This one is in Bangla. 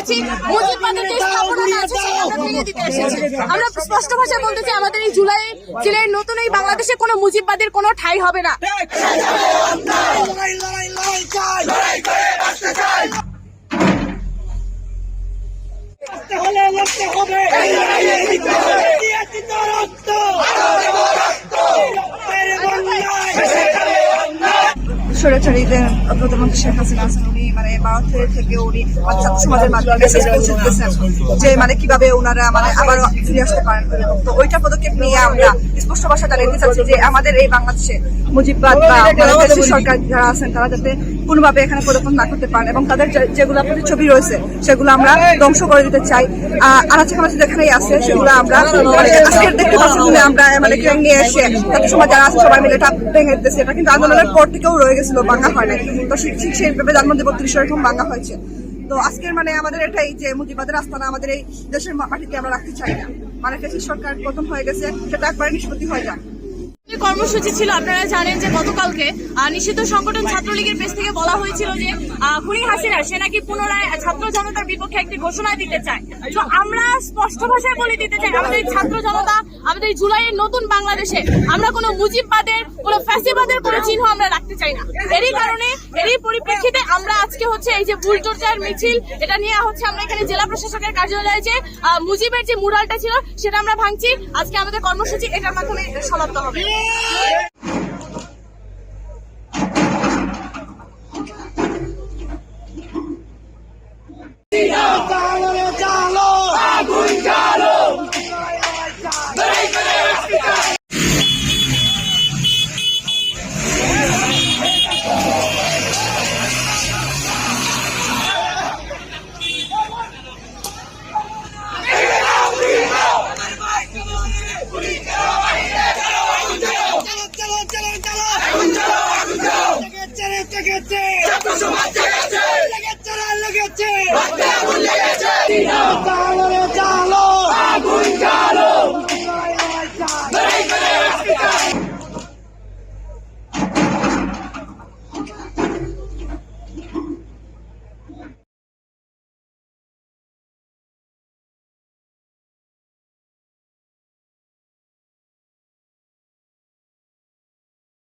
এসেছি মুজিববাদের যে স্থাপনা আছে সেটা আমরা ভেঙে দিতে এসেছি। আমরা স্পষ্ট ভাষায় বলতে চাই আমাদের এই জুলাইয়ের নতুন এই বাংলাদেশে কোনো মুজিববাদের কোনো ঠাঁই হবে না। স্বৈরাচারীদের প্রধানমন্ত্রী শেখ হাসিনা আছেন, উনি মানে ভারত থেকে উনি ছাত্র সমাজের মাধ্যমে মেসেজ পৌঁছে দিতেছেন যে মানে কিভাবে ওনারা মানে আবারও ফিরে আসতে পারেন। তো ওইটা পদক্ষেপ নিয়ে আমরা স্পষ্ট ভাষা জানাতে চাচ্ছি যে আমাদের এই বাংলাদেশে মুজিববাদ বা দেশের সরকার যারা আছেন তারা যাতে কোনোভাবে এখানে পদক্ষেপ না করতে পারেন এবং তাদের যেগুলো প্রতিচ্ছবি রয়েছে সেগুলো আমরা ধ্বংস করে দিতে চাই। আনাচে কানাচে যেখানেই আছে সেগুলো আমরা আজকের দেখতে পাচ্ছি যে আমরা মানে ক্রেন নিয়ে এসে ছাত্র সমাজ যারা আছে সবাই মিলে এটা ভেঙে দিতেছে। এটা কিন্তু আন্দোলনের পর থেকেও রয়ে গেছিল, ভাঙা হয় নাই। তো সেইভাবে জন্মদিন 32 এরকম ভাঙা হয়েছে। তো আজকের মানে আমাদের এটাই যে মুজিববাদের আস্তানা আমাদের এই দেশের মাটিতে আমরা রাখতে চাই না। মানে ফ্যাসিস্ট সরকার প্রথম হয়ে গেছে, সেটা একবারে নিষ্পত্তি হয়ে যায়। কর্মসূচি ছিল, আপনারা জানেন যে গতকালকে নিষিদ্ধ সংগঠন ছাত্রলীগের পেজ থেকে বলা হয়েছিল যে খুনি হাসিনা সে নাকি পুনরায় ছাত্র জনতার বিপক্ষে একটি ঘোষণা দিতে চায়। তো আমরা স্পষ্ট ভাষায় বলে দিতে চাই আমাদের ছাত্র জনতা আমাদের জুলাইয়ের নতুন বাংলাদেশে আমরা কোনো মুজিববাদের কোনো ফ্যাসিবাদের কোনো চিহ্ন আমরা রাখতে চাই না। এরই পরিপ্রেক্ষিতে আমরা আজকে হচ্ছে এই যে বুলডোজার মিছিল এটা নিয়ে হচ্ছে আমরা এখানে জেলা প্রশাসকের কার্যালয়ে যে মুজিবের যে মুরালটা ছিল সেটা আমরা ভাঙছি। আজকে আমাদের কর্মসূচি এটার মাধ্যমে সমাপ্ত হবে।